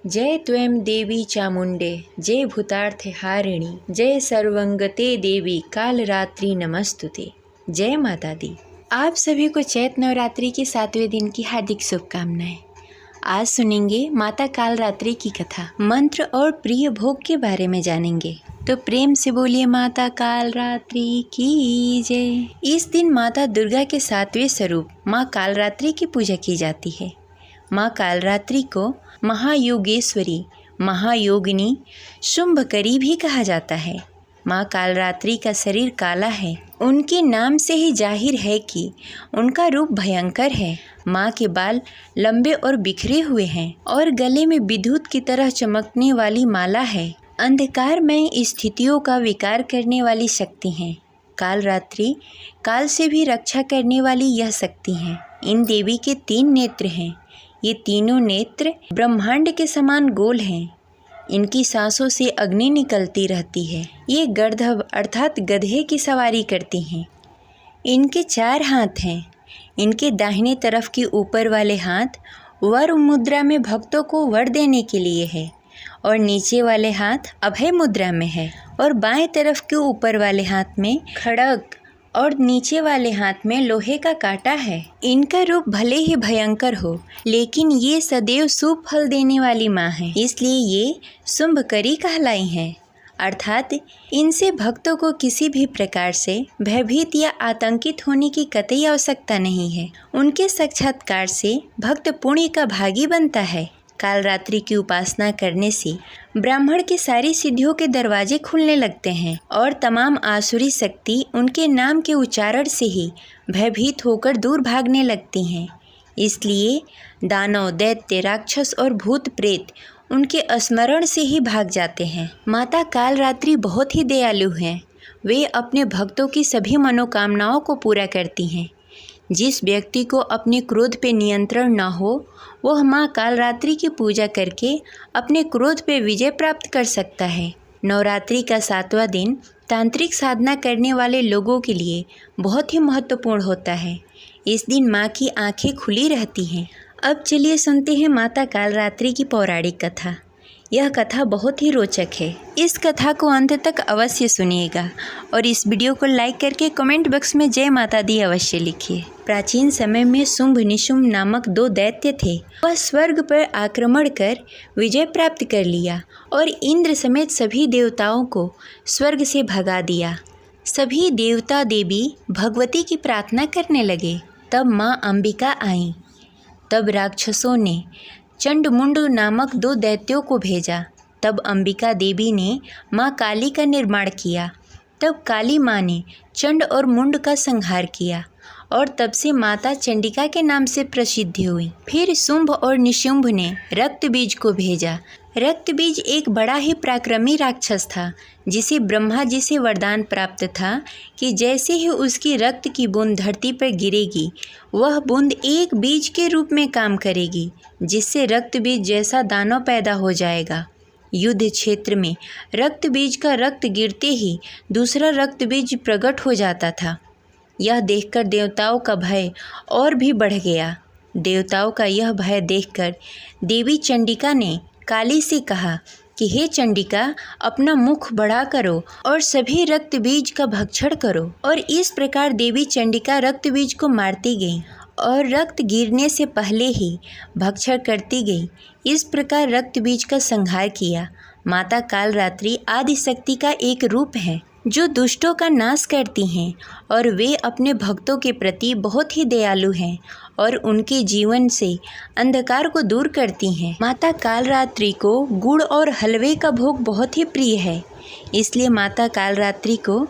जय त्वं देवी चामुंडे, जय भूतार्थ हारिणी, जय सर्वंगते देवी कालरात्रि नमस्तुते। जय माता दी। आप सभी को चैत नवरात्रि के 7वें दिन की हार्दिक शुभकामनाएं। आज सुनेंगे माता कालरात्रि की कथा, मंत्र और प्रिय भोग के बारे में जानेंगे। तो प्रेम से बोलिए माता कालरात्रि की जय। इस दिन माता दुर्गा के 7वें स्वरूप माँ कालरात्रि की पूजा की जाती है। माँ कालरात्रि को महायोगेश्वरी, महायोगिनी, शुंभकरी भी कहा जाता है। माँ कालरात्रि का शरीर काला है। उनके नाम से ही जाहिर है कि उनका रूप भयंकर है। माँ के बाल लंबे और बिखरे हुए हैं और गले में विद्युत की तरह चमकने वाली माला है। अंधकार में स्थितियों का विकार करने वाली शक्ति हैं। कालरात्रि काल से भी रक्षा करने वाली यह शक्ति हैं। इन देवी के 3 नेत्र हैं। ये तीनों नेत्र ब्रह्मांड के समान गोल हैं। इनकी सांसों से अग्नि निकलती रहती है। ये गर्दभ अर्थात गधे की सवारी करती हैं। इनके 4 हाथ हैं। इनके दाहिने तरफ के ऊपर वाले हाथ वर मुद्रा में भक्तों को वर देने के लिए है और नीचे वाले हाथ अभय मुद्रा में है और बाएं तरफ के ऊपर वाले हाथ में खड्ग और नीचे वाले हाथ में लोहे का कांटा है। इनका रूप भले ही भयंकर हो, लेकिन ये सदैव शुभ फल देने वाली माँ है, इसलिए ये शुंभकरी कहलाई हैं। अर्थात इनसे भक्तों को किसी भी प्रकार से भयभीत या आतंकित होने की कतई आवश्यकता नहीं है। उनके साक्षात्कार से भक्त पुण्य का भागी बनता है। कालरात्रि की उपासना करने से ब्राह्मण की सारी सिद्धियों के दरवाजे खुलने लगते हैं और तमाम आसुरी शक्ति उनके नाम के उच्चारण से ही भयभीत होकर दूर भागने लगती हैं। इसलिए दानव, दैत्य, राक्षस और भूत प्रेत उनके स्मरण से ही भाग जाते हैं। माता कालरात्रि बहुत ही दयालु हैं। वे अपने भक्तों की सभी मनोकामनाओं को पूरा करती हैं। जिस व्यक्ति को अपने क्रोध पे नियंत्रण न हो, वह माँ कालरात्रि की पूजा करके अपने क्रोध पे विजय प्राप्त कर सकता है। नवरात्रि का 7वां दिन तांत्रिक साधना करने वाले लोगों के लिए बहुत ही महत्वपूर्ण होता है। इस दिन माँ की आंखें खुली रहती हैं। अब चलिए सुनते हैं माता कालरात्रि की पौराणिक कथा। यह कथा बहुत ही रोचक है। इस कथा को अंत तक अवश्य सुनिएगा और इस वीडियो को लाइक करके कमेंट बॉक्स में जय माता दी अवश्य लिखिए। प्राचीन समय में शुंभ निशुंभ नामक 2 दैत्य थे। वह स्वर्ग पर आक्रमण कर विजय प्राप्त कर लिया और इंद्र समेत सभी देवताओं को स्वर्ग से भगा दिया। सभी देवता देवी भगवती की प्रार्थना करने लगे। तब माँ अंबिका आईं। तब राक्षसों ने चंड मुंड नामक 2 दैत्यों को भेजा। तब अंबिका देवी ने माँ काली का निर्माण किया। तब काली माँ ने चंड और मुंड का संहार किया और तब से माता चंडिका के नाम से प्रसिद्ध हुई। फिर शुंभ और निशुंभ ने रक्त बीज को भेजा। रक्त बीज एक बड़ा ही पराक्रमी राक्षस था, जिसे ब्रह्मा जी से वरदान प्राप्त था कि जैसे ही उसकी रक्त की बूंद धरती पर गिरेगी, वह बूंद एक बीज के रूप में काम करेगी, जिससे रक्त बीज जैसा दानव पैदा हो जाएगा। युद्ध क्षेत्र में रक्त बीज का रक्त गिरते ही दूसरा रक्त बीज प्रकट हो जाता था। यह देखकर देवताओं का भय और भी बढ़ गया। देवताओं का यह भय देखकर देवी चंडिका ने काली से कहा कि हे चंडिका, अपना मुख बड़ा करो और सभी रक्त बीज का भक्षण करो। और इस प्रकार देवी चंडिका रक्त बीज को मारती गई और रक्त गिरने से पहले ही भक्षण करती गई। इस प्रकार रक्त बीज का संहार किया। माता कालरात्रि आदि शक्ति का एक रूप है जो दुष्टों का नाश करती हैं और वे अपने भक्तों के प्रति बहुत ही दयालु हैं और उनके जीवन से अंधकार को दूर करती हैं। माता कालरात्रि को गुड़ और हलवे का भोग बहुत ही प्रिय है, इसलिए माता कालरात्रि को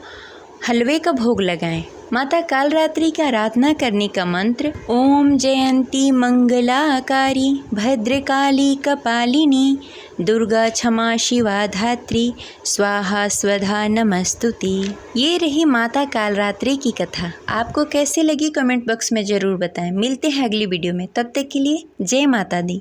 हलवे का भोग लगाएं। माता कालरात्रि की आराधना करने का मंत्र ओम जयंती मंगलाकारी भद्रकाली कपालिनी दुर्गा क्षमा शिवा धात्री स्वाहा स्वधा नमस्तुते। ये रही माता कालरात्रि की कथा। आपको कैसे लगी कमेंट बॉक्स में ज़रूर बताएं। मिलते हैं अगली वीडियो में, तब तक के लिए जय माता दी।